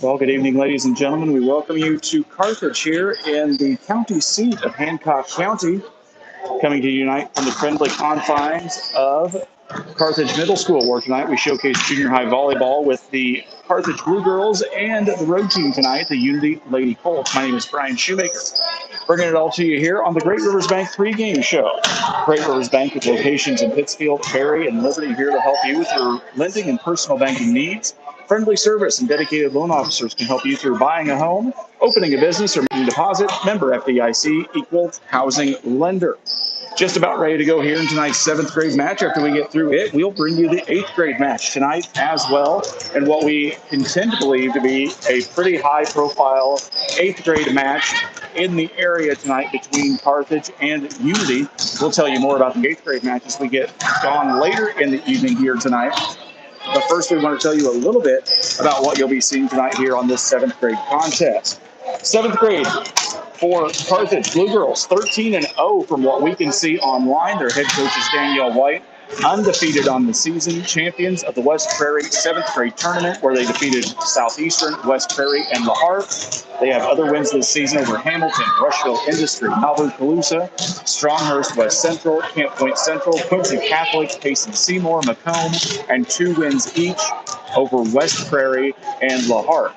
Well, good evening, ladies and gentlemen. We welcome you to Carthage here in the county seat of Hancock County, coming to you tonight from the friendly confines of Carthage Middle School, where tonight we showcase junior high volleyball with the Carthage Blue Girls and the road team tonight, the Unity Lady Colts. My name is Brian Shoemaker. Bringing it all to you here on the Great Rivers Bank pregame show. Great Rivers Bank with locations in Pittsfield, Perry, and Liberty here to help you with your lending and personal banking needs. Friendly service and dedicated loan officers can help you through buying a home, opening a business, or making a deposit. Member FDIC, equal housing lender. Just about ready to go here in tonight's 7th grade match. After we get through it, we'll bring you the 8th grade match tonight as well. And what we intend to believe to be a pretty high profile 8th grade match in the area tonight between Carthage and Unity. We'll tell you more about the 8th grade match as we get gone later in the evening here tonight. But first, we want to tell you a little bit about what you'll be seeing tonight here on this 7th grade contest. 7th grade for Carthage Blue Girls, 13-0 from what we can see online. Their head coach is Danielle White, undefeated on the season, champions of the West Prairie 7th grade tournament where they defeated Southeastern, West Prairie, and La Harpe. They have other wins this season over Hamilton, Rushville Industry, Nauvoo-Calusa, Stronghurst West Central, Camp Point Central, Quincy Catholic, Payson-Seymour, Macomb, and 2 wins each over West Prairie and La Harpe.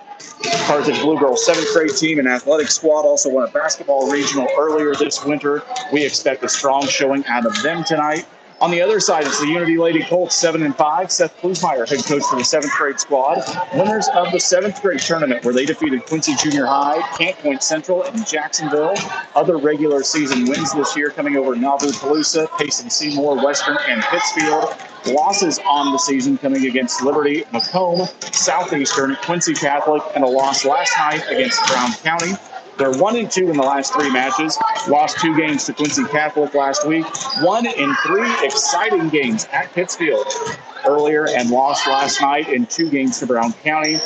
Carthage Blue Girls 7th grade team and athletic squad also won a basketball regional earlier this winter. We expect a strong showing out of them tonight. On the other side, it's the Unity Lady Colts 7-5. Seth Klusmeyer, head coach for the 7th grade squad. Winners of the 7th grade tournament where they defeated Quincy Junior High, Camp Point Central, and Jacksonville. Other regular season wins this year coming over Nauvoo-Calusa, Payson-Seymour, Western, and Pittsfield. Losses on the season coming against Liberty, Macomb, Southeastern, Quincy Catholic, and a loss last night against Brown County. They're 1-2 in the last 3 matches. Lost 2 games to Quincy Catholic last week. 1 in 3 exciting games at Pittsfield earlier and lost last night in 2 games to Brown County.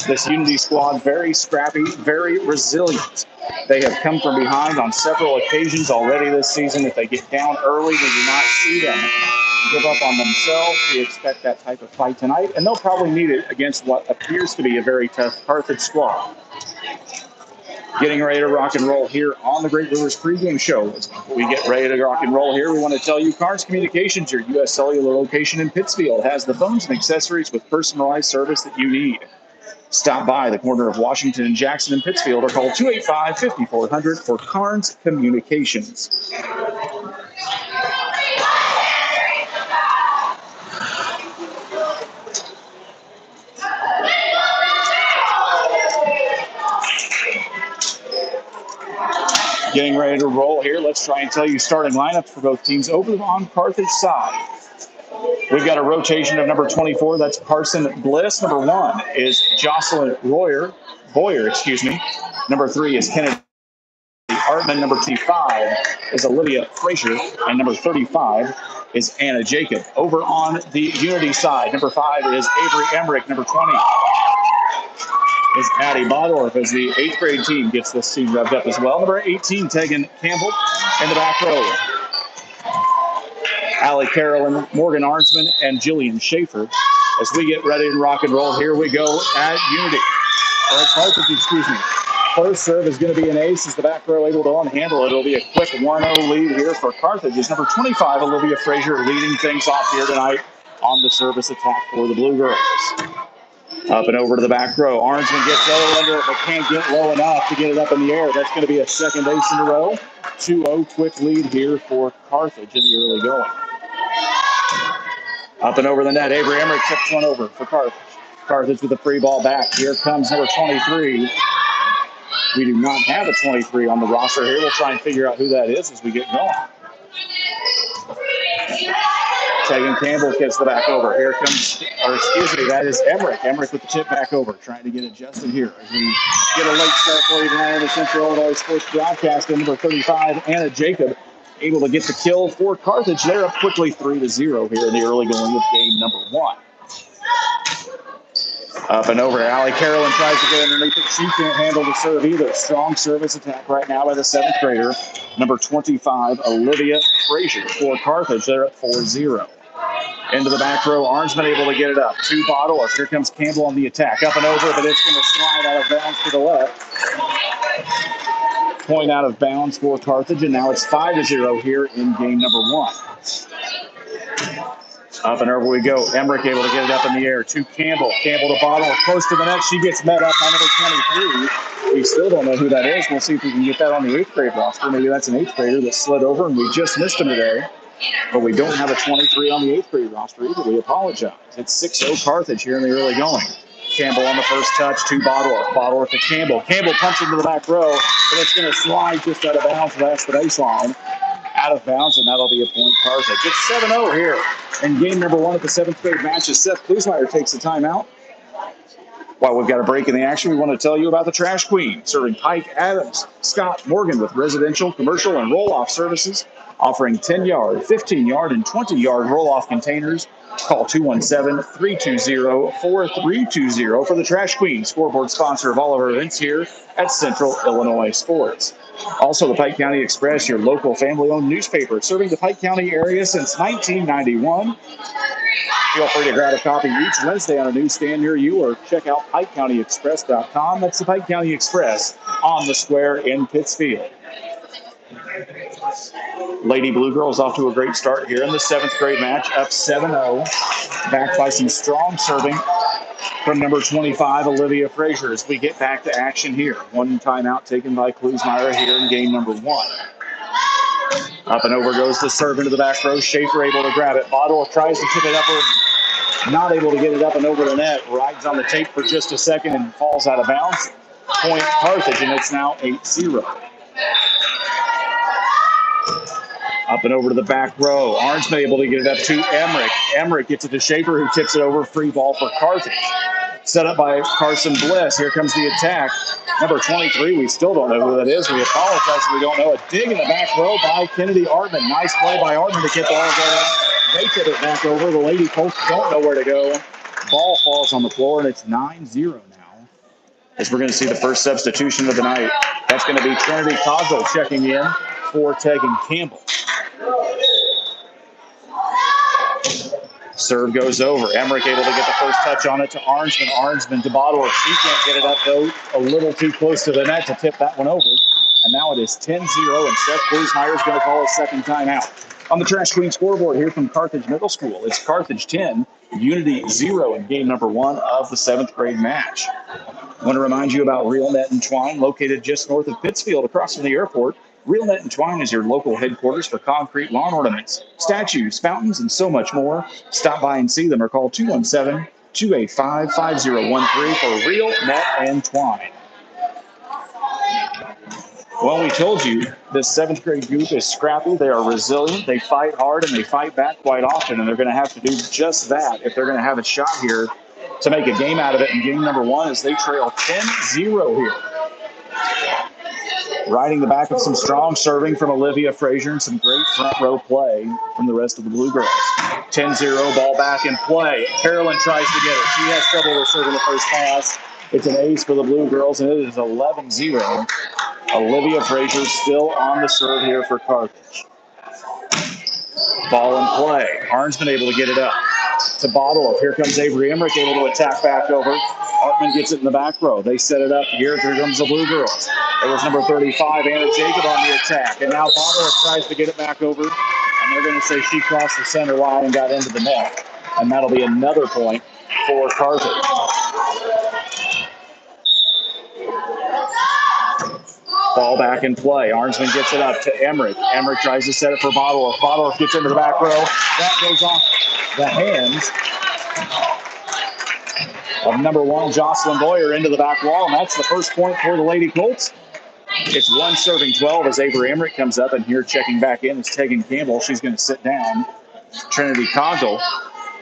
This Unity squad, very scrappy, very resilient. They have come from behind on several occasions already this season. If they get down early, we do not see them give up on themselves. We expect that type of fight tonight, and they'll probably need it against what appears to be a very tough Carthage squad. Getting ready to rock and roll here on the Great Rivers pregame show. As we get ready to rock and roll here, we want to tell you Carnes Communications, your U.S. Cellular location in Pittsfield, has the phones and accessories with personalized service that you need. Stop by the corner of Washington and Jackson in Pittsfield or call 285-5400 for Carnes Communications. Getting ready to roll here. Let's try and tell you starting lineups for both teams over on Carthage side. We've got a rotation of number 24. That's Carson Bliss. Number 1 is Jocelyn Boyer. Number 3 is Kennedy Artman. Number 25 is Olivia Frazier. And number 35 is Anna Jacob. Over on the Unity side, number 5 is Avery Emmerich. Number 20 is Addie Bodorf as the 8th grade team gets this team revved up as well. Number 18, Tegan Campbell in the back row. Allie Carolyn, Morgan Arnsman, and Jillian Schaefer. As we get ready to rock and roll, here we go at Unity. First serve is going to be an ace as the back row able to unhandle it. It'll be a quick 1-0 lead here for Carthage. It's number 25, Olivia Frazier, leading things off here tonight on the service attack for the Blue Girls. Up and over to the back row. Arnsman gets low under it, but can't get low enough to get it up in the air. That's going to be a second ace in a row. 2-0 quick lead here for Carthage in the early going. Up and over the net. Avery Emmerich tips one over for Carthage. Carthage with the free ball back. Here comes number 23. We do not have a 23 on the roster here. We'll try and figure out who that is as we get going. Tegan Campbell gets the back over. Here comes, that is Emmerich. Emmerich with the tip back over, trying to get adjusted here as we get a late start for you tonight on the Central Illinois Sports Broadcast. Number 35, Anna Jacob, able to get the kill for Carthage. They're up quickly 3-0 here in the early going of game number 1. Up and over. Allie Carolyn tries to get underneath it. She can't handle the serve either. Strong service attack right now by the 7th grader. Number 25, Olivia Frazier for Carthage. They're at 4-0. Into the back row. Arnsman able to get it up. 2 Bodorf. Here comes Campbell on the attack. Up and over, but it's going to slide out of bounds to the left. Point out of bounds for Carthage, and now it's 5-0 here in game number 1. Up and over we go. Emmerich able to get it up in the air to Campbell. Campbell to Bottle, close to the net. She gets met up by number 23. We still don't know who that is. We'll see if we can get that on the 8th grade roster. Maybe that's an 8th grader that slid over and we just missed him today. But we don't have a 23 on the 8th grade roster either. We apologize. It's 6-0 Carthage here in the early going. Campbell on the first touch to Bottle. Bottle to Campbell. Campbell punches into the back row, but it's going to slide just out of bounds past the baseline. Out of bounds, and that'll be a point Carthage. It's 7-0 here in game number 1 of the 7th grade match as Seth Klusmeyer takes the timeout. While we've got a break in the action, we want to tell you about the Trash Queen, serving Pike, Adams, Scott, Morgan with residential, commercial, and roll-off services, offering 10-yard, 15-yard, and 20-yard roll-off containers. Call 217-320-4320 for the Trash Queen, scoreboard sponsor of all of our events here at Central Illinois Sports. Also, the Pike County Express, your local family-owned newspaper, serving the Pike County area since 1991. Feel free to grab a copy each Wednesday on a newsstand near you or check out PikeCountyExpress.com. That's the Pike County Express on the square in Pittsfield. Lady Blue Girls off to a great start here in the 7th grade match, up 7-0, backed by some strong serving from number 25, Olivia Frazier, as we get back to action here. One timeout taken by Klusmeyer here in game number 1. Up and over goes the serve into the back row. Schaefer able to grab it. Bottle tries to tip it upward. Not able to get it up and over the net. Rides on the tape for just a second and falls out of bounds. Point Carthage, and it's now 8-0. Up and over to the back row. Arnsman able to get it up to Emmerich. Emmerich gets it to Schaefer, who tips it over. Free ball for Carthage. Set up by Carson Bliss. Here comes the attack. Number 23, we still don't know who that is. We apologize if we don't know. A dig in the back row by Kennedy Artman. Nice play by Artman to get the ball going. They tip it back over. The Lady Colts don't know where to go. Ball falls on the floor, and it's 9-0 now, as we're going to see the first substitution of the night. That's going to be Trinity Cogdell checking in for Tegan Campbell. Serve goes over. Emmerich able to get the first touch on it to Arnsman. Arnsman to Bottle. She can't get it up, though. A little too close to the net to tip that one over. And now it is 10-0, and Seth Klusmeyer is going to call a second timeout. On the Trash Queen scoreboard here from Carthage Middle School, it's Carthage 10, Unity 0 in game number 1 of the 7th grade match. I want to remind you about Real Net and Twine, located just north of Pittsfield, across from the airport. Real Net and Twine is your local headquarters for concrete lawn ornaments, statues, fountains, and so much more. Stop by and see them or call 217-285-5013 for Real Net and Twine. Well, we told you this 7th grade group is scrappy. They are resilient. They fight hard, and they fight back quite often, and they're going to have to do just that if they're going to have a shot here to make a game out of it in game number 1 as they trail 10-0 here. Riding the back of some strong serving from Olivia Frazier and some great front row play from the rest of the Blue Girls. 10-0, ball back in play. Carolyn tries to get it. She has trouble with serving the first pass. It's an ace for the Blue Girls, and it is 11-0. Olivia Frazier still on the serve here for Carthage. Ball in play. Arnsman able to get it up to Bottle. Here comes Avery Emmerich able to attack back over. Artman gets it in the back row. They set it up. Here comes the Blue Girls. It was number 35, Anna Jacob, on the attack. And now Bottle tries to get it back over. And they're going to say she crossed the center line and got into the net. And that'll be another point for Carthage. Ball back in play. Arnsman gets it up to Emmerich. Emmerich tries to set it for Bottle. Bottle gets into the back row. That goes off the hands of number 1, Jocelyn Boyer, into the back wall. And that's the first point for the Lady Colts. It's 1-12 as Avery Emmerich comes up, and here checking back in is Tegan Campbell. She's going to sit down. Trinity Cogdell,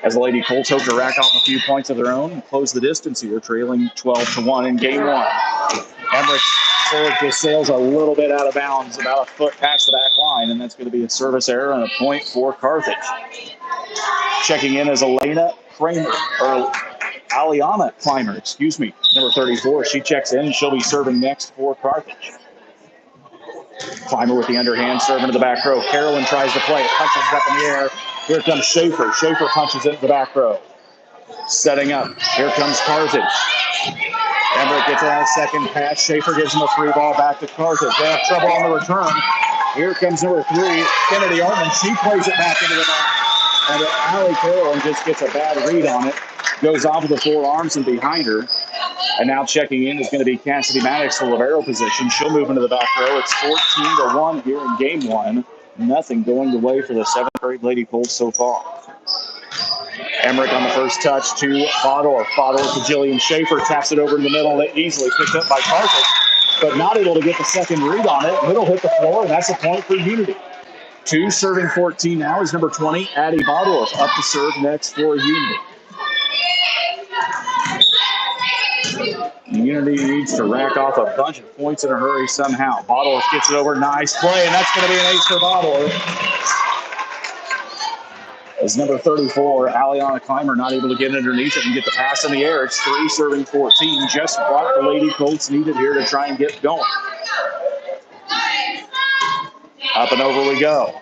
as the Lady Colts hope to rack off a few points of their own and close the distance here, trailing 12-1 in game 1. Emmerich serve just sails a little bit out of bounds, about a foot past the back line, and that's going to be a service error and a point for Carthage. Checking in is Elena Kramer, or Aliana Clymer, number 34. She checks in, and she'll be serving next for Carthage. Clymer with the underhand serve into the back row. Carolyn tries to play it, punches it up in the air. Here comes Schaefer. Schaefer punches it into the back row. Setting up. Here comes Carthage. Emmerich gets out a second pass. Schaefer gives him a free ball back to Carthage. They have trouble on the return. Here comes number 3, Kennedy Artman. She plays it back into the net. And Allie Carroll just gets a bad read on it. Goes off of the forearms and behind her. And now checking in is going to be Cassidy Maddox for libero position. She'll move into the back row. It's 14-1 here in game one. Nothing going the way for the 7th grade Lady Colts so far. Emmerich on the first touch to Bodor. Bodor to Jillian Schaefer. Taps it over in the middle. Easily picked up by Carthage, but not able to get the second read on it. Middle hit the floor, and that's a point for Unity. 2 serving 14 now is number 20, Addie Bodor, up to serve next for Unity. Unity needs to rack off a bunch of points in a hurry somehow. Bodor gets it over. Nice play, and that's going to be an ace for Bodor. As number 34, Aliana Clymer, not able to get underneath it and get the pass in the air. It's 3 serving 14. Just what the Lady Colts needed here to try and get going. Up and over we go.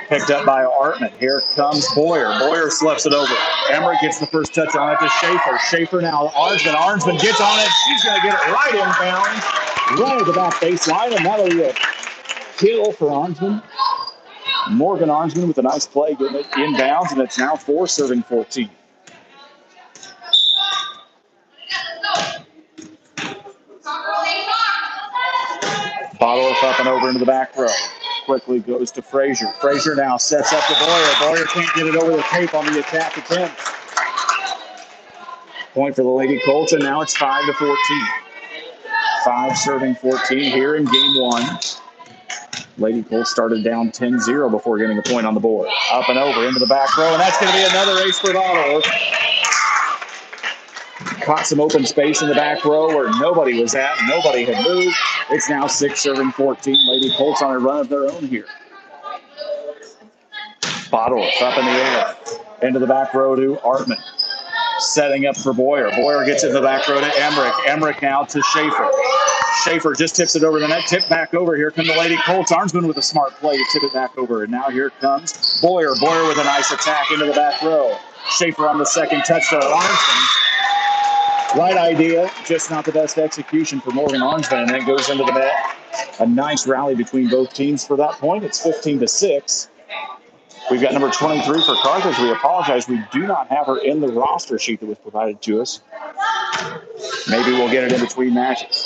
Picked up by Artman. Here comes Boyer. Boyer slips it over. Emmerich gets the first touch on it to Schaefer. Schaefer now to Arnsman. Arnsman gets on it. She's going to get it right inbounds. Right at the back baseline, and that'll be a kill for Arnsman. Morgan Arnsman with a nice play, getting it inbounds, and it's now 4 serving 14. Bodorf up and over into the back row. Quickly goes to Frazier. Frazier now sets up to Boyer. Boyer can't get it over the tape on the attack attempt. Point for the Lady Colts, and now it's 5-14. 5 serving 14 here in game one. Lady Colts started down 10-0 before getting a point on the board. Up and over into the back row, and that's going to be another ace for Bodor. Caught some open space in the back row where nobody was at. Nobody had moved. It's now 6 serving 14. Lady Colts on a run of their own here. Bodor up in the air. Into the back row to Artman. Setting up for Boyer. Boyer gets in the back row to Emmerich. Emmerich now to Schaefer. Schaefer just tips it over the net. Tip back over. Here come the Lady Colts. Arnsman with a smart play to tip it back over. And now here comes Boyer. Boyer with a nice attack into the back row. Schaefer on the second touch for Arnsman. Right idea, just not the best execution for Morgan Arnsman, and then goes into the net. A nice rally between both teams for that point. It's 15-6. We've got number 23 for Carthage. We apologize. We do not have her in the roster sheet that was provided to us. Maybe we'll get it in between matches.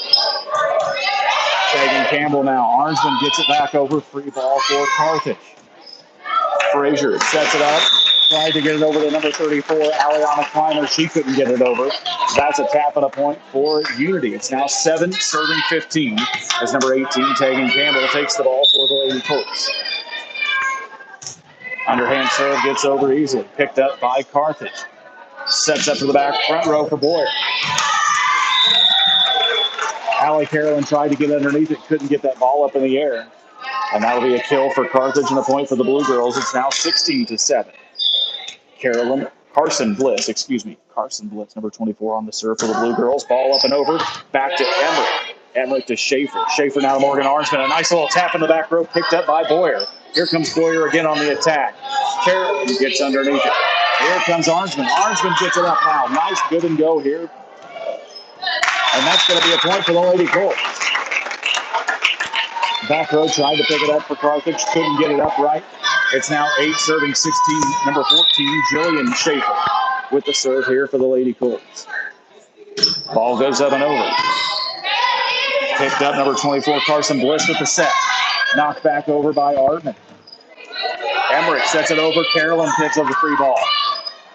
Megan Campbell now. Arnsman gets it back over. Free ball for Carthage. Frazier sets it up. Tried to get it over to number 34, Aliana Kleiner. She couldn't get it over. That's a tap and a point for Unity. It's now 7 serving 15 as number 18, Tegan Campbell, takes the ball for the Lady Colts. Underhand serve gets over easily. Picked up by Carthage. Sets up to the back front row for Boyer. Allie Carolyn tried to get underneath it. Couldn't get that ball up in the air. And that'll be a kill for Carthage and a point for the Blue Girls. It's now 16-7. Carson Bliss, number 24 on the serve for the Blue Girls. Ball up and over, back to Emmerich. Emmerich to Schaefer. Schaefer now to Morgan Arnsman. A nice little tap in the back row, picked up by Boyer. Here comes Boyer again on the attack. Carolyn gets underneath it. Here comes Arnsman. Arnsman gets it up now. Nice give and go here. And that's going to be a point for the Lady Colts. Back row tried to pick it up for Carthage. Couldn't get it up right. It's now 8 serving 16. Number 14, Jillian Schaefer with the serve here for the Lady Colts. Ball goes up and over. Picked up number 24, Carson Bliss with the set. Knocked back over by Artman. Emmerich sets it over. Carolyn picks up the free ball.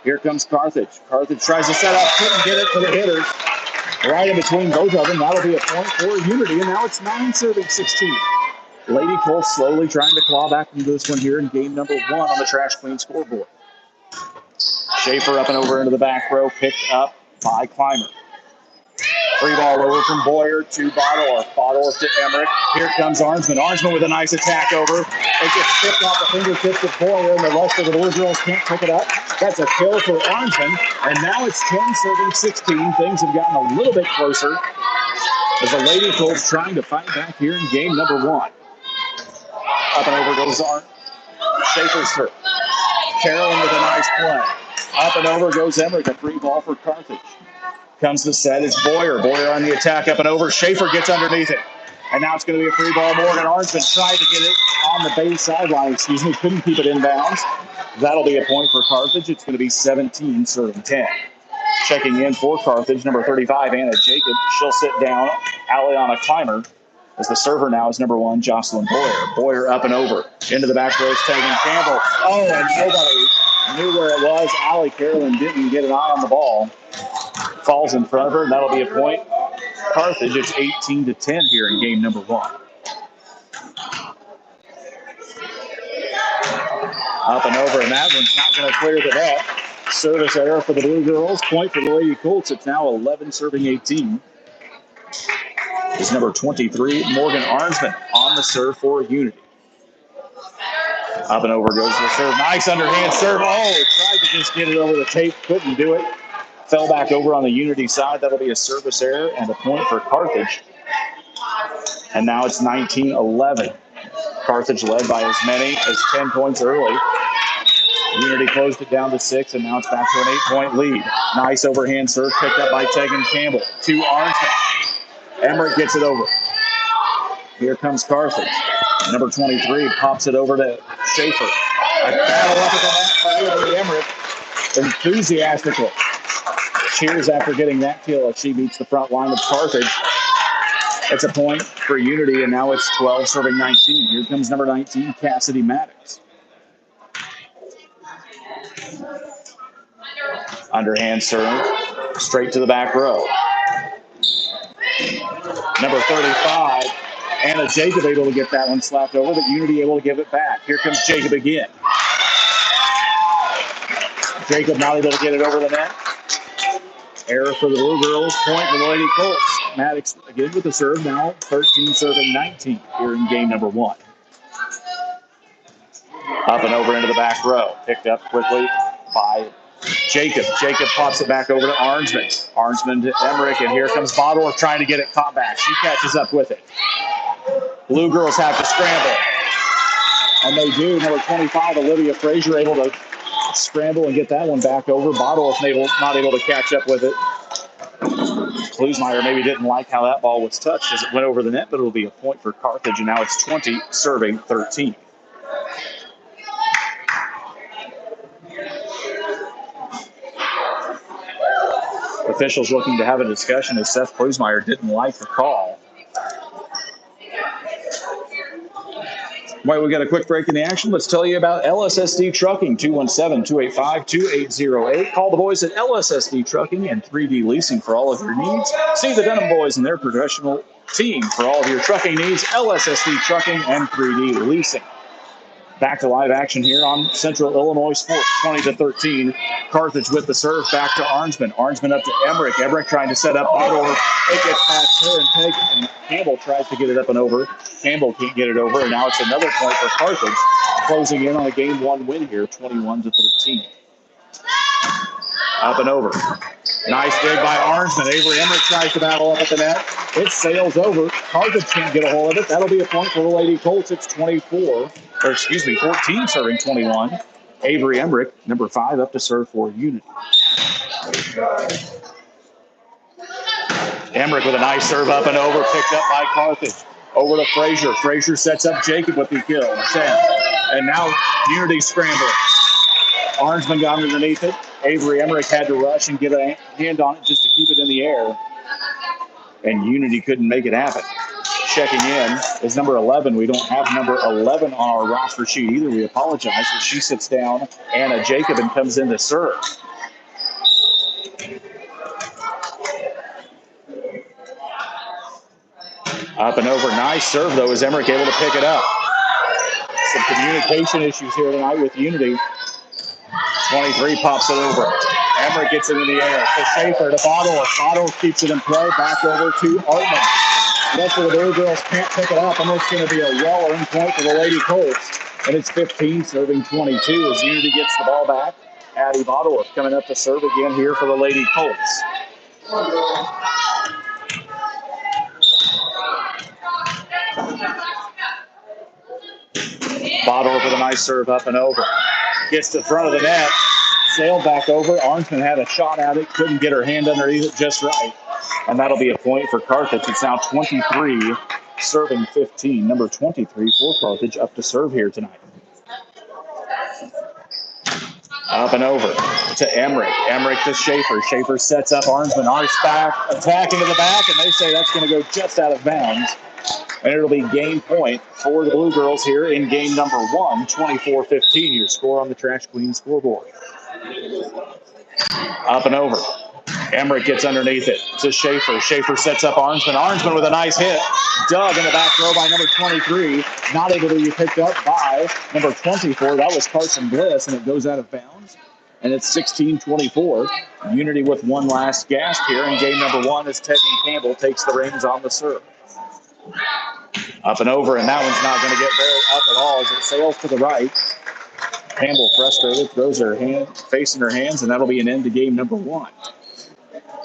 Here comes Carthage. Carthage tries to set up. Couldn't get it for the hitters. Right in between both of them. That'll be a point for Unity. And now it's 9 serving 16. Lady Colts slowly trying to claw back into this one here in game number 1 on the Trash Clean scoreboard. Schaefer up and over into the back row, picked up by Clymer. Free ball over from Boyer to Bodor. Bodor to Emmerich. Here comes Arnsman. Arnsman with a nice attack over. It gets tipped off the fingertips of Boyer, and the rest of the Blue Girls can't pick it up. That's a kill for Arnsman, and now it's 10 serving 16. Things have gotten a little bit closer as the Lady Colts trying to fight back here in game number 1. Up and over goes Schaefer's serve. Carolyn with a nice play. Up and over goes Emmerich. A free ball for Carthage. Comes the set. It's Boyer. Boyer on the attack. Up and over. Schaefer gets underneath it. And now it's going to be a free ball. Morgan Arnsman tried to get it on the base sideline, couldn't keep it in bounds. That'll be a point for Carthage. It's going to be 17, serving 10. Checking in for Carthage, number 35, Anna Jacob. She'll sit down. Aliana Clymer, as the server now is number 1, Jocelyn Boyer. Boyer up and over. Into the back row, tagging Campbell. Oh, and nobody knew where it was. Allie Carolyn didn't get an eye on the ball. Falls in front of her, and that'll be a point. Carthage, it's 18-10 here in game number 1. Up and over, and that one's not going to clear the net. Service error for the Blue Girls. Point for the Lady Colts. It's now 11 serving 18. Is number 23, Morgan Arnsman, on the serve for Unity. Up and over goes the serve. Nice underhand serve. Oh, tried to just get it over the tape. Couldn't do it. Fell back over on the Unity side. That'll be a service error and a point for Carthage. And now it's 19-11. Carthage led by as many as 10 points early. Unity closed it down to 6, and now it's back to an 8-point lead. Nice overhand serve picked up by Tegan Campbell. To Arnsman. Emmerich gets it over. Here comes Carthage. Number 23 pops it over to Schaefer. A battle up at the net by Emmerich enthusiastically. Cheers after getting that kill as she beats the front line of Carthage. It's a point for Unity, and now it's 12 serving 19. Here comes number 19, Cassidy Maddox. Underhand serve, straight to the back row. Number 35, Anna Jacob able to get that one slapped over, but Unity able to give it back. Here comes Jacob again. Jacob not able to get it over the net. Error for the Blue Girls, point for the Lady Colts. Maddox again with the serve, now 13 serving 19 here in game number 1. Up and over into the back row. Picked up quickly by Jacob. Jacob pops it back over to Arnsman. Arnsman to Emmerich, and here comes Bodorf trying to get it caught back. She catches up with it. Blue Girls have to scramble. And they do. Number 25, Olivia Frazier, able to scramble and get that one back over. Bodorf not able to catch up with it. Klusmeyer maybe didn't like how that ball was touched as it went over the net, but it'll be a point for Carthage, and now it's 20 serving 13. Officials looking to have a discussion as Seth Klusmeyer didn't like the call. Right, we got a quick break in the action. Let's tell you about LSSD Trucking, 217-285-2808. Call the boys at LSSD Trucking and 3D Leasing for all of your needs. See the Denham boys and their professional team for all of your trucking needs. LSSD Trucking and 3D Leasing. Back to live action here on Central Illinois Sports, 20-13. Carthage with the serve, back to Arnsman. Arnsman up to Emmerich. Emmerich trying to set up Bodor. It gets past her and Campbell tries to get it up and over. Campbell can't get it over, and now it's another point for Carthage, closing in on a game 1 win here, 21-13. Up and over. Nice dig by Arnsman. Avery Emmerich tries to battle up at the net. It sails over. Carthage can't get a hold of it. That'll be a point for the Lady Colts. It's 14 serving 21. Avery Emmerich, number 5, up to serve for Unity. Emmerich with a nice serve up and over, picked up by Carthage. Over to Frazier. Frazier sets up Jacob with the kill. 10. And now Unity scrambling. Arnsman got underneath it. Avery Emmerich had to rush and get a hand on it just to keep it in the air. And Unity couldn't make it happen. Checking in is number 11. We don't have number 11 on our roster sheet either. We apologize. But she sits down. Anna Jacob and comes in to serve. Up and over. Nice serve, though, as Emmerich able to pick it up. Some communication issues here tonight with Unity. 23 pops it over. Emmerich gets it in the air to Schaefer, to Bodor. Bodor keeps it in play. Back over to Artman. Rest of the Blue Girls can't pick it up, and it's going to be a well-earned point for the Lady Colts. And it's 15 serving 22 as Unity gets the ball back. Addie Bodor coming up to serve again here for the Lady Colts. Bodor with a nice serve up and over. Gets to the front of the net. Sailed back over. Arnsman had a shot at it. Couldn't get her hand underneath it just right. And that'll be a point for Carthage. It's now 23 serving 15. Number 23 for Carthage up to serve here tonight. Up and over to Emmerich. Emmerich to Schaefer. Schaefer sets up Arnsman. Arns back, attack into the back, and they say that's going to go just out of bounds. And it'll be game point for the Blue Girls here in game number 1, 24-15. Your score on the Trash Queen scoreboard. Up and over. Emmerich gets underneath it to Schaefer. Schaefer sets up Arnsman. Arnsman with a nice hit. Dug in the back row by number 23. Not able to be picked up by number 24. That was Carson Bliss, and it goes out of bounds. And it's 16-24. Unity with one last gasp here in game number 1 as Tegan Campbell takes the reins on the serve. Up and over, and that one's not going to get very up at all as it sails to the right. Campbell, frustrated, throws her face in her hands, and that'll be an end to game number 1.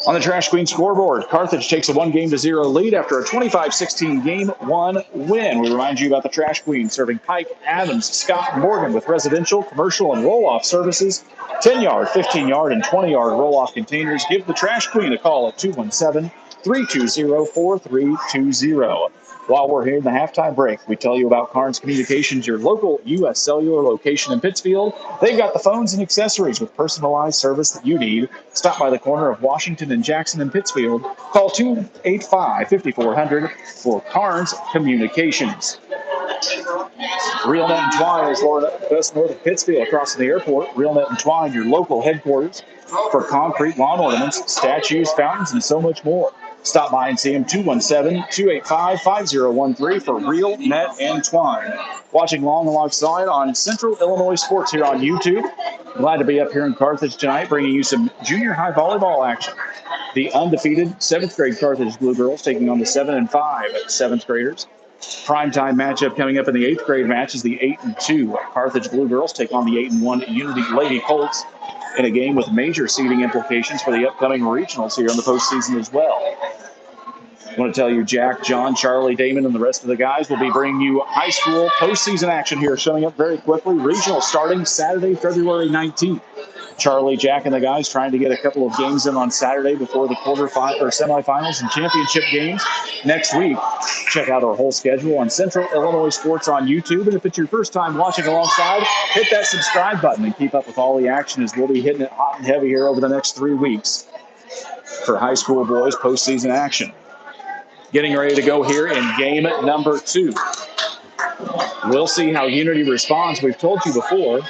On the Trash Queen scoreboard, Carthage takes a 1-0 lead after a 25-16 game 1 win. We remind you about the Trash Queen, serving Pike, Adams, Scott, Morgan with residential, commercial, and roll-off services. 10-yard, 15-yard, and 20-yard roll-off containers. Give the Trash Queen a call at 217-320-4320. While we're here in the halftime break, we tell you about Carnes Communications, your local U.S. Cellular location in Pittsfield. They've got the phones and accessories with personalized service that you need. Stop by the corner of Washington and Jackson in Pittsfield. Call 285-5400 for Carnes Communications. Real Net and Twine is just north of Pittsfield, across from the airport. Real Net and Twine, your local headquarters for concrete lawn ornaments, statues, fountains, and so much more. Stop by and see him, 217-285-5013 for Real Net and Twine. Watching along alongside on Central Illinois Sports here on YouTube. Glad to be up here in Carthage tonight, bringing you some junior high volleyball action. The undefeated 7th grade Carthage Blue Girls taking on the 7-5 7th graders. Primetime matchup coming up in the 8th grade match is the 8-2 Carthage Blue Girls take on the 8-1 Unity Lady Colts in a game with major seeding implications for the upcoming regionals here in the postseason as well. I want to tell you, Jack, John, Charlie, Damon, and the rest of the guys will be bringing you high school postseason action here, showing up very quickly. Regional starting Saturday, February 19th. Charlie, Jack, and the guys trying to get a couple of games in on Saturday before the semifinals and championship games next week. Check out our whole schedule on Central Illinois Sports on YouTube. And if it's your first time watching alongside, hit that subscribe button and keep up with all the action as we'll be hitting it hot and heavy here over the next 3 weeks for high school boys postseason action. Getting ready to go here in game number 2. We'll see how Unity responds. We've told you before.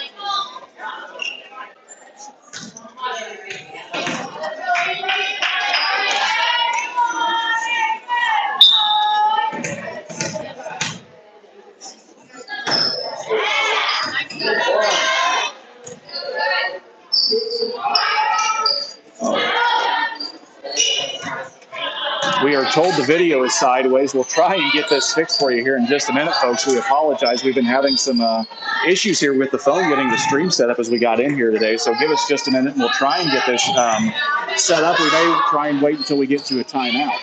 We are told the video is sideways. We'll try and get this fixed for you here in just a minute, folks. We apologize. We've been having some issues here with the phone getting the stream set up as we got in here today. So give us just a minute and we'll try and get this set up. We may try and wait until we get to a timeout.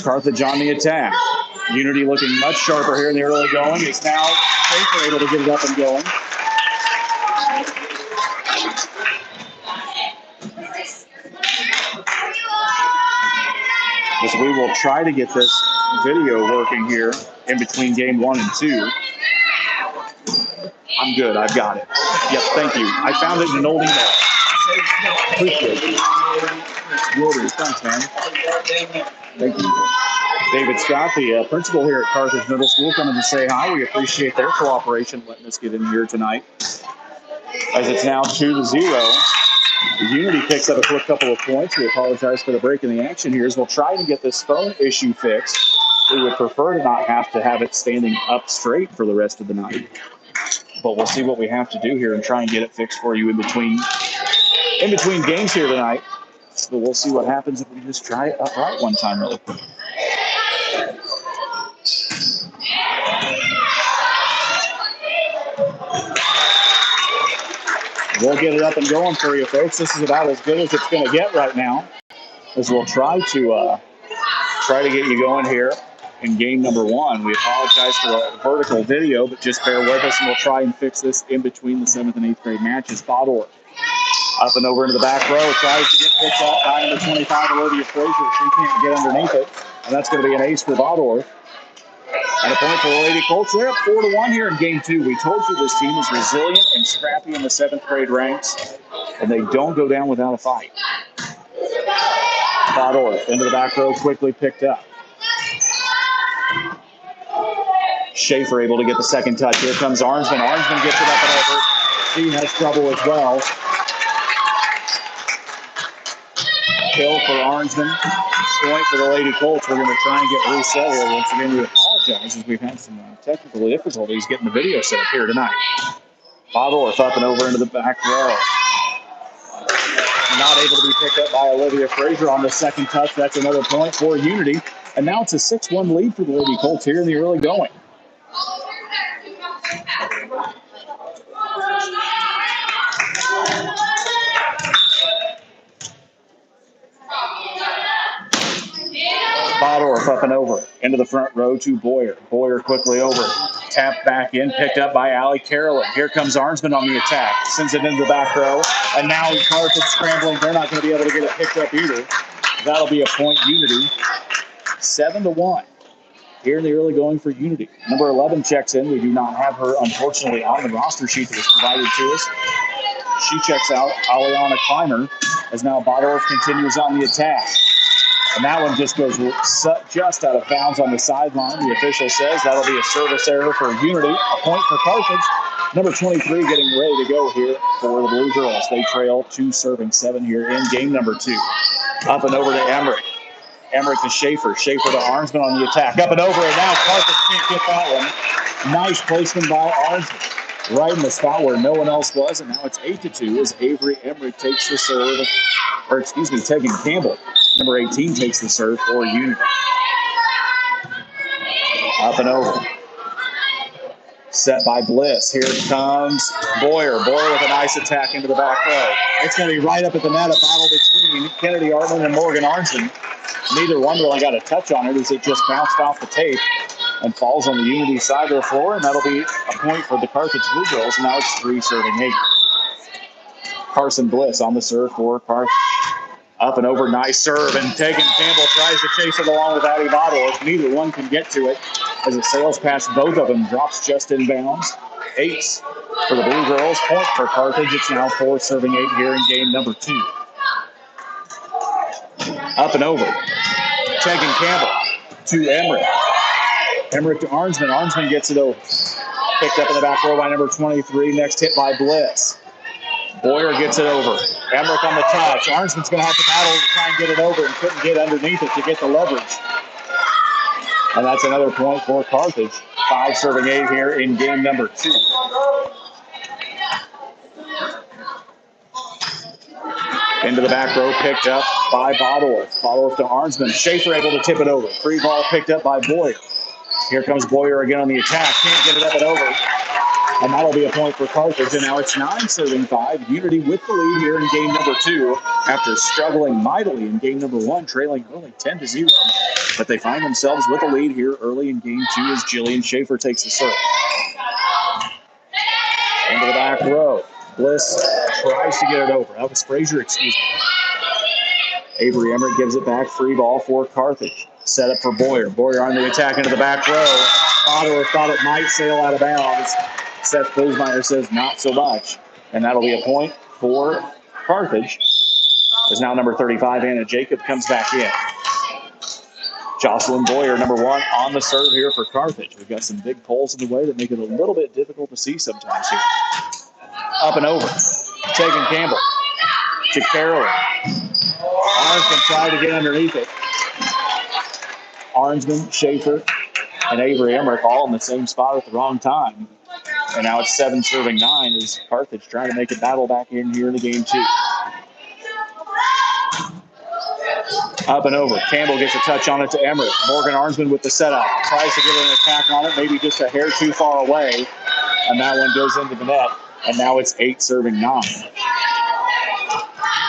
Carthage on the attack. Unity looking much sharper here in the early going. It's now Schaefer able to get it up and going. As we will try to get this video working here in between game 1 and 2. I'm good. I've got it. Yep, thank you. I found it in an old email. Appreciate it. Thanks, man. Thank you. David Scott, the principal here at Carthage Middle School, coming to say hi. We appreciate their cooperation letting us get in here tonight. As it's now 2-0. Unity picks up a quick couple of points. We apologize for the break in the action here as we'll try and get this phone issue fixed. We would prefer to not have to have it standing up straight for the rest of the night. But we'll see what we have to do here and try and get it fixed for you in between games here tonight. But we'll see what happens if we just try it upright one time really quick. We'll get it up and going for you, folks. This is about as good as it's going to get right now, as we'll try to get you going here in game number 1. We apologize for the vertical video, but just bear with us, and we'll try and fix this in between the 7th and 8th grade matches. Bodor Up and over into the back row. Tries to get picked up by number 25, Olivia Frazier. She can't get underneath it. And that's going to be an ace for Valdorf. And a point for the Lady Colts. They're up 4-1 here in game 2. We told you this team is resilient and scrappy in the 7th grade ranks. And they don't go down without a fight. Valdorf into the back row, quickly picked up. Schaefer able to get the second touch. Here comes Arnsman. Arnsman gets it up and over. She has trouble as well. Kill for Arnsman. Point for the Lady Colts. We're going to try and get reset here. Once again, we apologize as we've had some technical difficulties getting the video set up here tonight. Valdorf up and over into the back row. Not able to be picked up by Olivia Frazier on the second touch. That's another point for Unity. And now it's a 6-1 lead for the Lady Colts here in the early going. Valdorf up and over into the front row to Boyer. Boyer quickly over. Tapped back in, picked up by Allie Carolyn. Here comes Arnsman on the attack. Sends it into the back row. And now Carthage scrambling. They're not going to be able to get it picked up either. That'll be a point Unity. 7-1 here in the early going for Unity. Number 11 checks in. We do not have her, unfortunately, on the roster sheet that was provided to us. She checks out. Aliana Clymer, as now Valdorf continues on the attack. And that one just goes just out of bounds on the sideline. The official says that'll be a service error for Unity. A point for Carthage. Number 23 getting ready to go here for the Blue Girls. They trail 2-7 here in game number 2. Up and over to Emmerich. Emmerich to Schaefer. Schaefer to Arnsman on the attack. Up and over, and now Carthage can't get that one. Nice placement by Arnsman. Right in the spot where no one else was, and now it's 8-2 as Avery Emmerich takes the serve. Tegan Campbell. Number 18 takes the serve for Unity. Up and over. Set by Bliss. Here comes Boyer. Boyer with a nice attack into the back row. It's going to be right up at the net, a battle between Kennedy Artman and Morgan Arnsman. Neither one really got a touch on it as it just bounced off the tape and falls on the Unity side of the floor, and that'll be a point for the Carthage Blue Girls, and now it's 3-8. Carson Bliss on the serve for Carthage. Up and over, nice serve, and Tegan Campbell tries to chase it along with Addie Valdorf. Neither one can get to it as it sails past both of them, drops just in bounds. Ace for the Blue Girls, point for Carthage. It's now 4-8 here in game number 2. Up and over, Tegan Campbell to Emmerich. Emmerich to Arnsman. Arnsman gets it over. Picked up in the back row by number 23. Next hit by Bliss. Boyer gets it over. Emmerich on the touch. Arnsman's going to have to battle to try and get it over and couldn't get underneath it to get the leverage. And that's another point for Carthage. 5-8 here in game number 2. Into the back row, picked up by Valdorf. Valdorf to Arnsman. Schaefer able to tip it over. Free ball picked up by Boyer. Here comes Boyer again on the attack. Can't get it up and over. And that'll be a point for Carthage. And now it's 9-5. Unity with the lead here in game number 2 after struggling mightily in game number 1, trailing early 10-0. But they find themselves with a lead here early in game 2 as Jillian Schaefer takes the serve. Into the back row. Bliss tries to get it over. That was Frazier, Avery Emmerich gives it back. Free ball for Carthage. Set up for Boyer. Boyer on the attack into the back row. Valdorf thought it might sail out of bounds. Seth Klusmeyer says not so much. And that'll be a point for Carthage. As now number 35, Anna Jacob, comes back in. Jocelyn Boyer, number 1, on the serve here for Carthage. We've got some big poles in the way that make it a little bit difficult to see sometimes here. Up and over. Tegan Campbell to Carolyn. Arnsman tried to get underneath it. Arnsman, Schaefer, and Avery Emmerich all in the same spot at the wrong time. And now it's 7-9 as Carthage trying to make a battle back in here in the game 2. Up and over. Campbell gets a touch on it to Emmerich. Morgan Arnsman with the setup. Tries to get an attack on it, maybe just a hair too far away. And that one goes into the net. And now it's 8-9.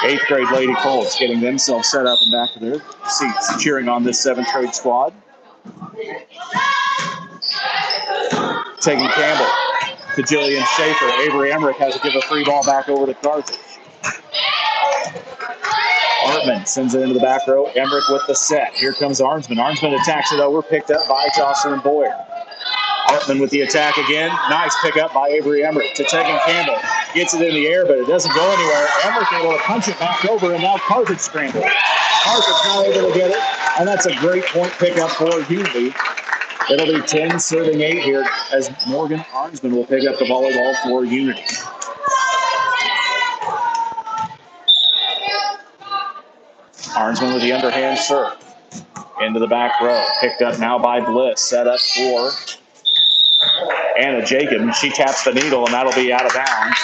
8th grade Lady Colts getting themselves set up and back to their seats, cheering on this 7th grade squad. Tegan Campbell to Jillian Schaefer. Avery Emmerich has to give a free ball back over to Carthage. Artman sends it into the back row. Emmerich with the set. Here comes Arnsman. Arnsman attacks it over, picked up by Jocelyn Boyer. Artman with the attack again. Nice pickup by Avery Emmerich to Tegan Campbell. Gets it in the air, but it doesn't go anywhere. Emmerich able to punch it back over, and now Carthage scrambled. Carthage not able to get it, and that's a great point pickup for Unity. It'll be 10 serving 8 here as Morgan Arnsman will pick up the volleyball for Unity. Arnsman with the underhand serve. Into the back row. Picked up now by Bliss. Set up for Anna Jacob. She taps the needle, and that'll be out of bounds.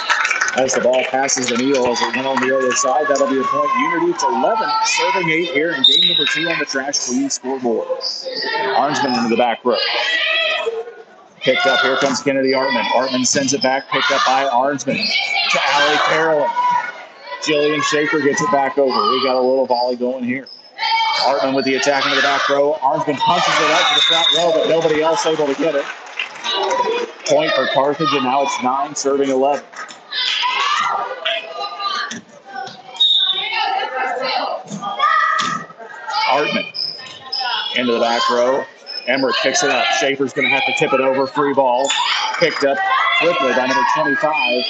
As the ball passes the needle as it went on the other side, that'll be a point. Unity, it's 11, serving 8 here in game number 2 on the Trash Queen scoreboard. Arnsman into the back row. Picked up, here comes Kennedy Artman. Artman sends it back, picked up by Arnsman to Allie Carolyn. Jillian Schaefer gets it back over. We got a little volley going here. Artman with the attack into the back row. Arnsman punches it up to the front row, but nobody else able to get it. Point for Carthage, and now it's 9, serving 11. Artman into the back row. Emmerich picks it up. Schaefer's going to have to tip it over. Free ball. Picked up quickly by number 25,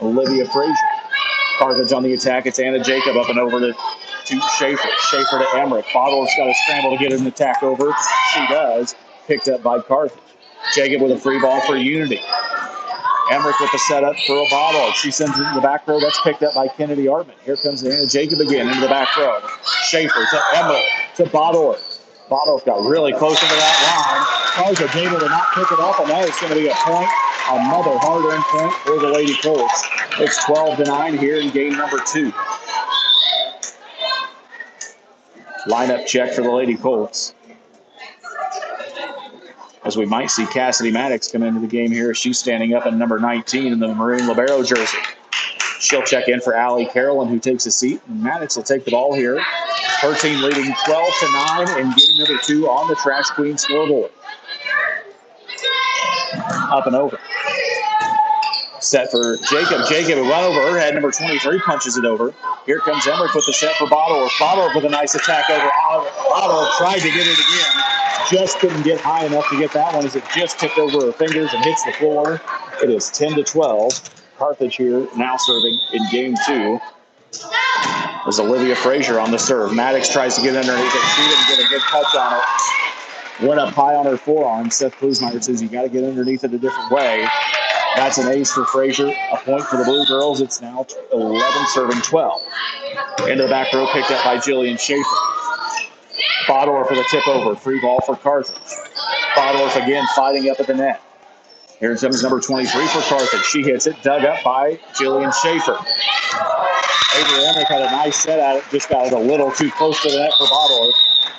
Olivia Frazier. Carthage on the attack. It's Anna Jacob up and over to Schaefer. Schaefer to Emmerich. Bottle's got to scramble to get an attack over. She does. Picked up by Carthage. Jacob with a free ball for Unity. Emmerich with the setup for a Bottle. She sends it in the back row. That's picked up by Kennedy Artman. Here comes Anna Jacob again into the back row. Schaefer to Emmerich to Bottle. Bottle's got really close into that line. Carthage able to not pick it up, and that is going to be a point. Another hard-earned point for the Lady Colts. It's 12-9 here in game number 2. Lineup check for the Lady Colts. As we might see Cassidy Maddox come into the game here. She's standing up in number 19 in the maroon libero jersey. She'll check in for Allie Carolyn, who takes a seat. And Maddox will take the ball here. Her team leading 12-9 in game number 2 on the Trash Queen scoreboard. Up and over. Set for Jacob. Jacob will run over her head. Number 23 punches it over. Here comes Emmerich with the set for Bottle. Bottle with a nice attack over. Bottle tried to get it again. Just couldn't get high enough to get that one as it just tipped over her fingers and hits the floor. It is 10-12. Carthage here now serving in game 2. There's Olivia Frazier on the serve. Maddox tries to get underneath it. She didn't get a good touch on it. Went up high on her forearm. Seth Klusmeyer says you got to get underneath it a different way. That's an ace for Frazier. A point for the Blue Girls. It's now 11 serving 12. Into the back row, picked up by Jillian Schaefer. Bodorf for the tip over. Free ball for Carthage. Bodorf again fighting up at the net. Here comes number 23 for Carthage. She hits it. Dug up by Jillian Schaefer. Avery Emmerich had a nice set at it. Just got it a little too close to the net for Bodorf.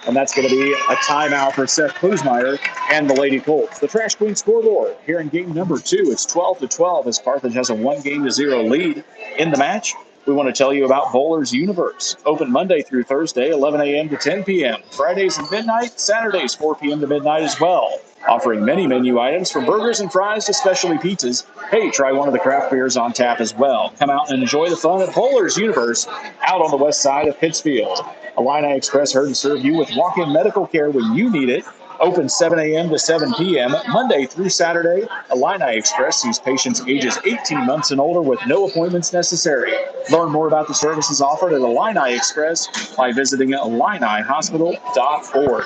And that's going to be a timeout for Seth Klusmeyer and the Lady Colts. The Trash Queen scoreboard here in game number 2. It's 12-12 as Carthage has a 1-0 lead in the match. We want to tell you about Bowler's Universe. Open Monday through Thursday, 11 a.m. to 10 p.m. Fridays at midnight, Saturdays 4 p.m. to midnight as well. Offering many menu items from burgers and fries to specialty pizzas. Hey, try one of the craft beers on tap as well. Come out and enjoy the fun at Bowler's Universe out on the west side of Pittsfield. Illini Express here to serve you with walk-in medical care when you need it. Open 7 a.m. to 7 p.m. Monday through Saturday. Illini Express sees patients ages 18 months and older with no appointments necessary. Learn more about the services offered at Illini Express by visiting IlliniHospital.org.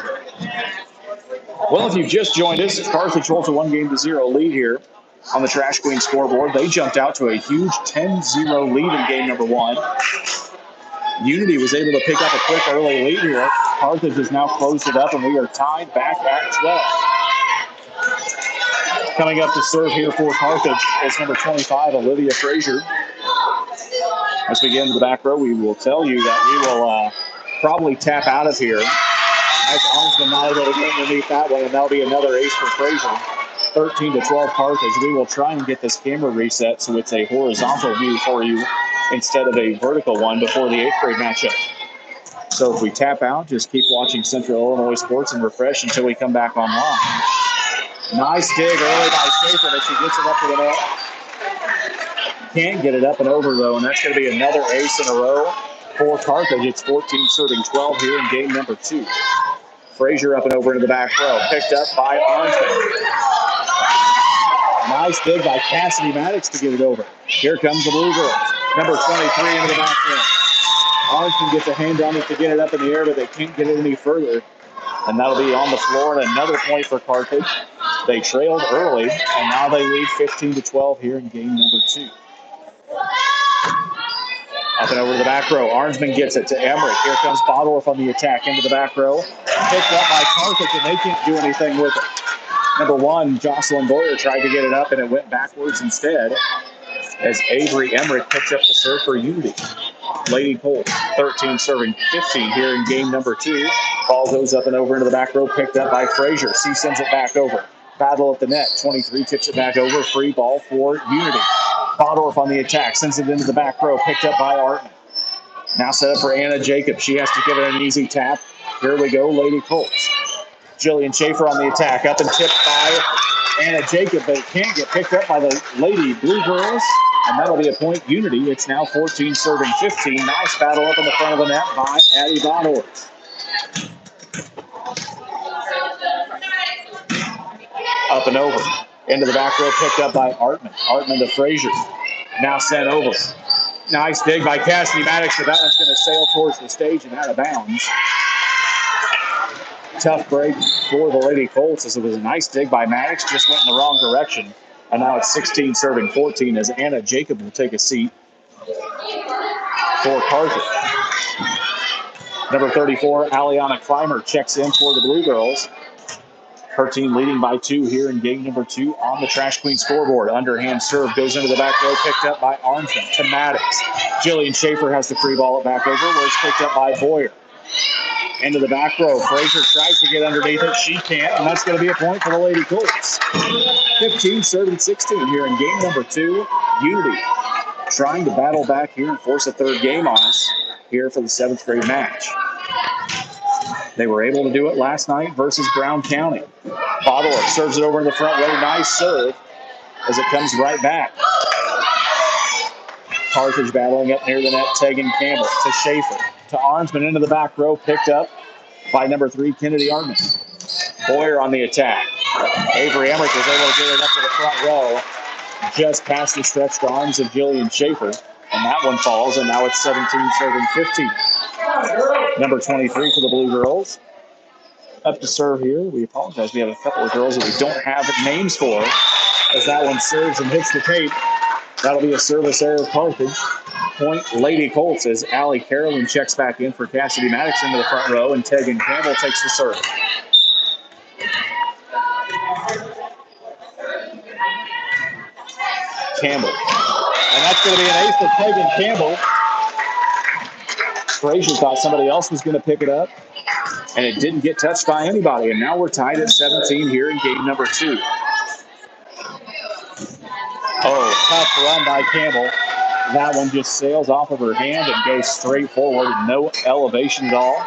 Well, if you've just joined us, Carthage holds a 1-0 lead here on the Trash Queen scoreboard. They jumped out to a huge 10-0 lead in game number 1. Unity was able to pick up a quick early lead here. Carthage has now closed it up, and we are tied back at 12. Coming up to serve here for Carthage is number 25, Olivia Frazier. As we get into the back row, we will tell you that we will probably tap out of here. As Arnsman not able to get underneath that one, and that'll be another ace for Frazier. 13-12 Carthage. We will try and get this camera reset so it's a horizontal view for you instead of a vertical one before the 8th grade matchup. So if we tap out, just keep watching Central Illinois Sports and refresh until we come back online. Nice dig early by Schaefer that she gets it up to the net. Can't get it up and over, though, and that's going to be another ace in a row For Carthage, it's 14 serving 12 here in game number 2. Frazier up and over into the back row. Picked up by Arnsman. Nice dig by Cassidy Maddox to get it over. Here comes the Blue Girls. Number 23 into the back row. Arnsman gets a hand on it to get it up in the air, but they can't get it any further. And that'll be on the floor and another point for Carthage. They trailed early, and now they lead 15-12 here in game number 2. Up and over to the back row. Arnsman gets it to Emmerich. Here comes Bottledorf on the attack into the back row. Picked up by Carthage, and they can't do anything with it. Number 1, Jocelyn Boyer tried to get it up, and it went backwards instead as Avery Emmerich picks up the serve for Unity. Lady Colts, 13 serving 15 here in game number 2. Ball goes up and over into the back row, picked up by Frazier. She sends it back over. Battle at the net. 23 tips it back over. Free ball for Unity. Bottledorf on the attack, sends it into the back row, picked up by Artman. Now set up for Anna Jacob. She has to give it an easy tap. Here we go, Lady Colts. Jillian Schaefer on the attack, up and tipped by Anna Jacob, but it can't get picked up by the Lady Blue Girls, and that'll be a point Unity. It's now 14 serving 15. Nice battle up in the front of the net by Addie Bottledorf. Up and over. Into the back row, picked up by Artman. Artman to Frazier. Now sent over. Nice dig by Cassidy Maddox, but that one's going to sail towards the stage and out of bounds. Tough break for the Lady Colts as it was a nice dig by Maddox, just went in the wrong direction. And now it's 16 serving 14 as Anna Jacob will take a seat for Carthage. Number 34, Aliana Clymer checks in for the Blue Girls. Her team leading by 2 here in game number 2 on the Trash Queen scoreboard. Underhand serve goes into the back row, picked up by Armstrong to Maddox. Jillian Schaefer has the free ball it back over where it's picked up by Boyer. Into the back row. Frazier tries to get underneath it. She can't, and that's going to be a point for the Lady Colts. 15 serving 16 here in game number 2. Unity trying to battle back here and force a third game on us here for the 7th grade match. They were able to do it last night versus Brown County. Bottledorf serves it over in the front row. Nice serve as it comes right back. Carthage battling up near the net. Tegan Campbell to Schaefer. To Arnsman into the back row. Picked up by number 3, Kennedy Arnott. Boyer on the attack. Avery Emmerich was able to get it up to the front row. Just past the stretched arms of Jillian Schaefer. And that one falls, and now it's 17 serving 15. Number 23 for the Blue Girls. Up to serve here. We apologize. We have a couple of girls that we don't have names for as that one serves and hits the tape. That'll be a service error of Carthage. Point Lady Colts as Allie Carolyn checks back in for Cassidy Maddox into the front row, and Tegan Campbell takes the serve. Campbell. And that's going to be an ace for Tegan Campbell. Frazier thought somebody else was going to pick it up, and it didn't get touched by anybody. And now we're tied at 17 here in game number 2. Oh, tough run by Campbell. That one just sails off of her hand and goes straight forward. No elevation at all.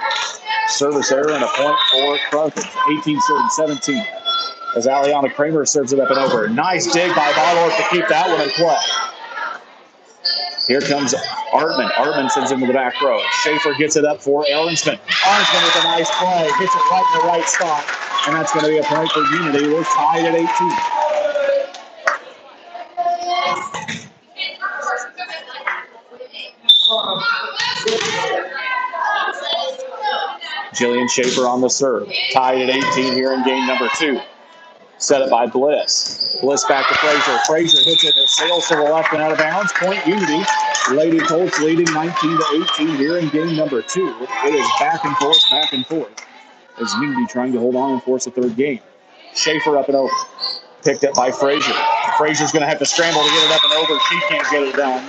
Service error and a point for Carthage. 18 serving 17. As Aliana Kramer serves it up and over. Nice dig by Bottledorf to keep that one in play. Here comes Artman. Artman sends him to the back row. Schaefer gets it up for Arnsman. Arnsman with a nice play. Hits it right in the right spot. And that's going to be a point for Unity. We're tied at 18. Jillian Schaefer on the serve. Tied at 18 here in game number 2. Set up by Bliss. Bliss back to Frazier. Frazier hits it. It sails to the left and out of bounds. Point Unity. Lady Colts leading 19-18 here in game number 2. It is back and forth as Unity trying to hold on and force a third game. Schaefer up and over. Picked up by Frazier. Frazier's going to have to scramble to get it up and over. She can't get it done.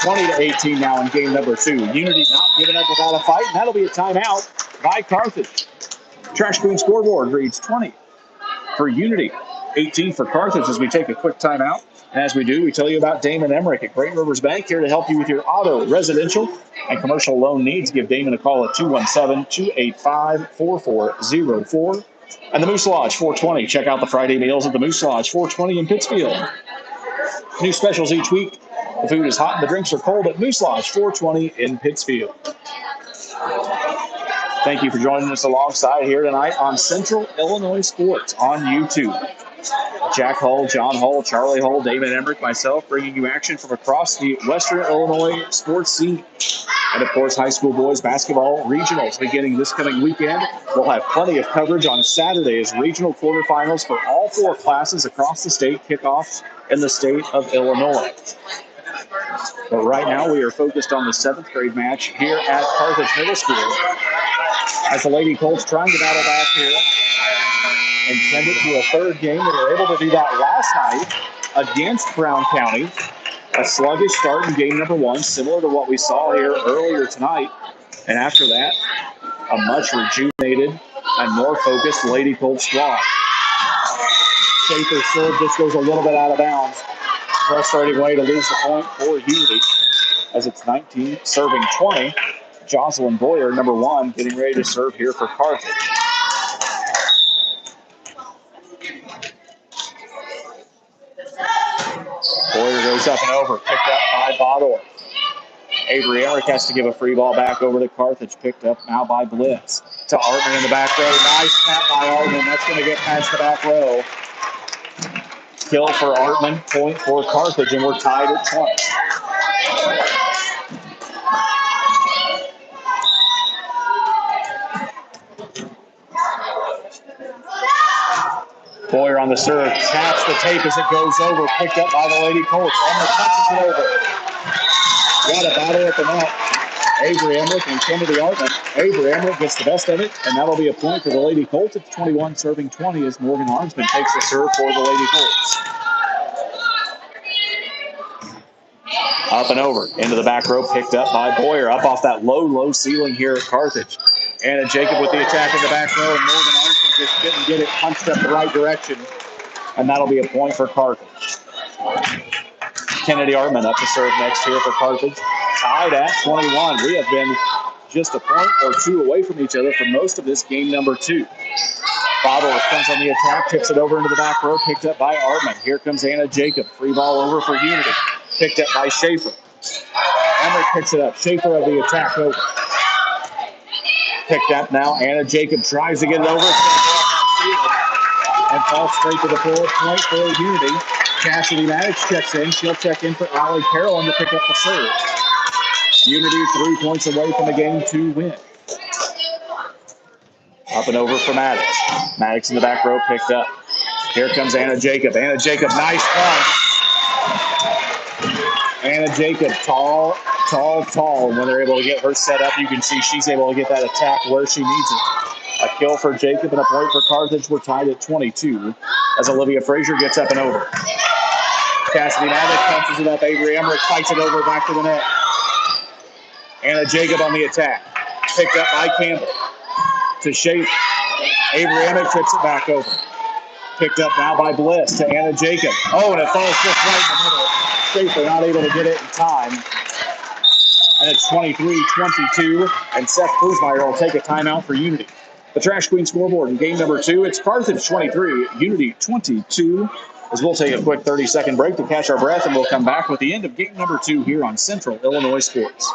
20-18 now in game number 2. Unity not giving up without a fight, and that'll be a timeout by Carthage. Trash Queen scoreboard reads 20 for Unity, 18 for Carthage as we take a quick timeout. And as we do, we tell you about Damon Emmerich at Great Rivers Bank, here to help you with your auto, residential, and commercial loan needs. Give Damon a call at 217-285-4404. And the Moose Lodge 420. Check out the Friday meals at the Moose Lodge 420 in Pittsfield. New specials each week. The food is hot and the drinks are cold at Moose Lodge 420 in Pittsfield. Thank you for joining us alongside here tonight on Central Illinois Sports on YouTube. Jack Hull, John Hull, Charlie Hull, Damon Emmerich, myself, bringing you action from across the Western Illinois sports scene. And, of course, high school boys basketball regionals beginning this coming weekend. We'll have plenty of coverage on Saturday as regional quarterfinals for all 4 classes across the state kick off in the state of Illinois. But right now we are focused on the 7th grade match here at Carthage Middle School as the Lady Colts trying to battle back here and send it to a 3rd game. They were able to do that last night against Brown County. A sluggish start in game number 1, similar to what we saw here earlier tonight. And after that, a much rejuvenated and more focused Lady Colts squad. Schaefer's serve just goes a little bit out of bounds. Frustrating way to lose the point for Unity as it's 19 serving 20. Jocelyn Boyer, number 1, getting ready to serve here for Carthage. Boyer goes up and over, picked up by Bodor. Avery Emmerich has to give a free ball back over to Carthage, picked up now by Bliss. To Artman in the back row. Nice snap by Artman. That's going to get past the back row. Kill for Artman, point for Carthage, and we're tied at 20. Boyer on the serve, taps the tape as it goes over, picked up by the Lady Colts. Almost touches it over. Got a battle at the net. Avery Emmerich and Kennedy Artman. Avery Emmerich gets the best of it, and that'll be a point for the Lady Colts. It's 21 serving 20 as Morgan Arnsman takes the serve for the Lady Colts. Up and over into the back row, picked up by Boyer. Up off that low ceiling here at Carthage. Anna Jacob with the attack in the back row, and Morgan Arnsman just didn't get it punched up the right direction, and that'll be a point for Carthage. Kennedy Artman up to serve next here for Carthage. Tied at 21. We have been just a point or 2 away from each other for most of this game number 2. Bodor comes on the attack, tips it over into the back row, picked up by Artman. Here comes Anna Jacob. Free ball over for Unity. Picked up by Schaefer. Emmerich picks it up. Schaefer of the attack over. Picked up now. Anna Jacob tries to get it over. And falls straight to the floor. Point for Unity. Cassidy Maddox checks in. She'll check in for Allie Carroll to pick up the serve. Unity 3 points away from the game 2 win. Up and over for Maddox. Maddox in the back row picked up. Here comes Anna Jacob. Anna Jacob, nice punch. Anna Jacob, tall. And when they're able to get her set up, you can see she's able to get that attack where she needs it. A kill for Jacob and a point for Carthage. We're tied at 22 as Olivia Frazier gets up and over. Cassidy Maddox punches it up. Avery Emmerich fights it over back to the net. Anna Jacob on the attack. Picked up by Campbell. To Schaefer. Avery Emmerich tips it back over. Picked up now by Bliss to Anna Jacob. Oh, and it falls just right in the middle. Schaefer not able to get it in time. And it's 23-22, and Seth Kuzmeyer will take a timeout for Unity. The Trash Queen scoreboard in game number 2, it's Carthage 23, Unity 22. As we'll take a quick 30-second break to catch our breath, and we'll come back with the end of game number 2 here on Central Illinois Sports.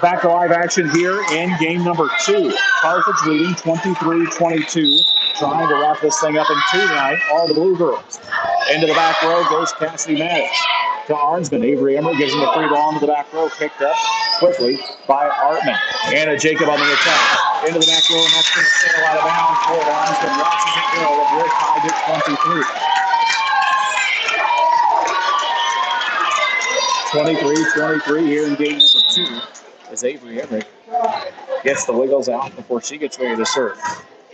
Back to live action here in game number 2. Carthage leading 23-22. Trying to wrap this thing up in 2 tonight. All the Blue Girls. Into the back row goes Cassidy Maddox. To Arnsman. Avery Emmerich gives him a free ball into the back row. Picked up quickly by Artman. Anna Jacob on the attack. Into the back row, and that's going to sail out of bounds. Forward Arnsman watches it go, and we're tied at 23. 23-23 here in game number 2 as Avery Emmerich gets the wiggles out before she gets ready to serve.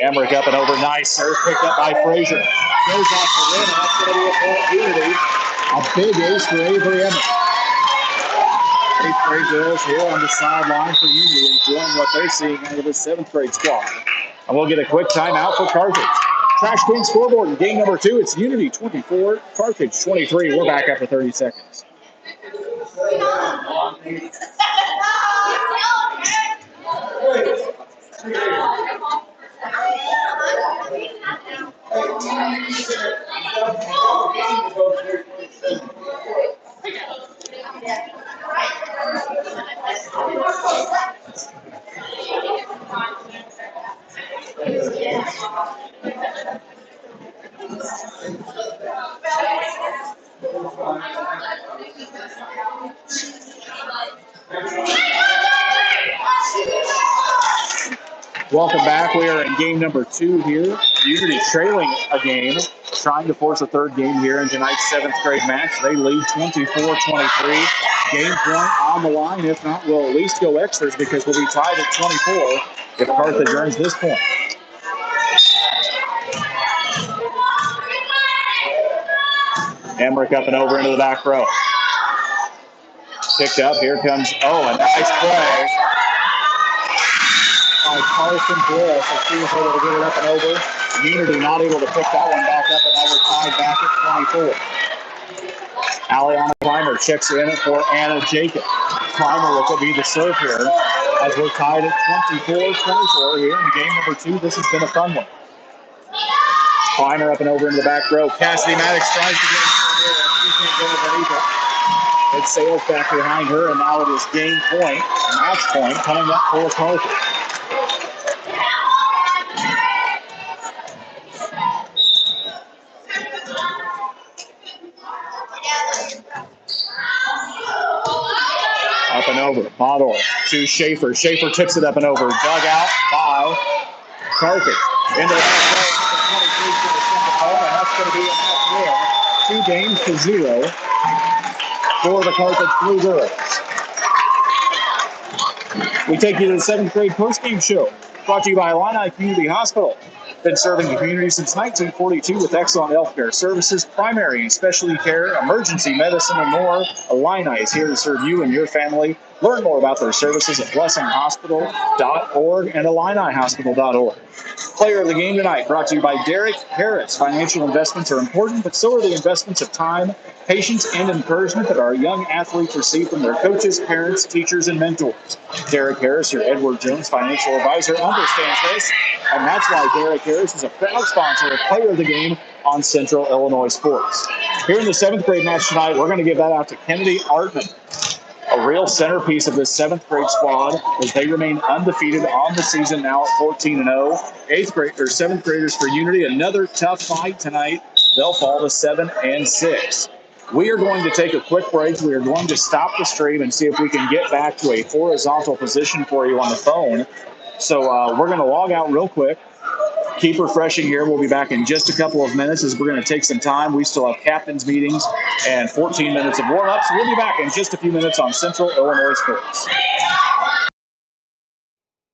Emmerich up and over. Nice serve picked up by Frazier. Goes off the rim, and that's going to be a point Unity. A big ace for Avery Emmerich. 8th grade girls here on the sideline for Unity, enjoying what they're seeing out of the 7th grade squad. And we'll get a quick timeout for Carthage. Trash Queen scoreboard in game number 2. It's Unity 24, Carthage 23. We're back after 30 seconds. Welcome back. We are in game number 2 here. Unity trailing a game, trying to force a third game here in tonight's 7th grade match. They lead 24-23. Game point on the line. If not, we'll at least go extras because we'll be tied at 24 if Carthage earns this point. Emmerich up and over into the back row. Picked up. Here comes, a nice play by Carson Bliss as she was able to get it up and over. Unity not able to pick that one back up, and now we're tied back at 24. Aliana Clymer checks in for Anna Jacob. Clymer will be the serve here as we're tied at 24-24 here in game number 2. This has been a fun one. Clymer up and over into the back row. Cassidy Maddox tries to get in here, and she can't get underneath it. It sails back behind her, and now it is game point, match point, coming up for Carthage. Up and over. Model to Schaefer. Schaefer tips it up and over. Dug out by Carthage. Into the back row. And that's going to be a match win. 2-0 for the Carthage Blue Girls. We take you to the 7th grade postgame show, brought to you by Illini Community Hospital. Been serving the community since 1942 with excellent healthcare services, primary and specialty care, emergency medicine, and more. Illini is here to serve you and your family. Learn more about their services at blessinghospital.org and illinihospital.org. Player of the game tonight brought to you by Derek Harris. Financial investments are important, but so are the investments of time, patience, and encouragement that our young athletes receive from their coaches, parents, teachers, and mentors. Derek Harris, your Edward Jones financial advisor, understands this, and that's why Derek Harris is a proud sponsor of Player of the Game on Central Illinois Sports. Here in the 7th grade match tonight, we're going to give that out to Kennedy Artman. A real centerpiece of this 7th grade squad as they remain undefeated on the season now at 14-0. 7th graders for Unity, another tough fight tonight. They'll fall to 7-6. We are going to take a quick break. We are going to stop the stream and see if we can get back to a horizontal position for you on the phone. So we're going to log out real quick. Keep refreshing here. We'll be back in just a couple of minutes as we're going to take some time. We still have captains meetings and 14 minutes of warm-up. So we'll be back in just a few minutes on Central Illinois Sports.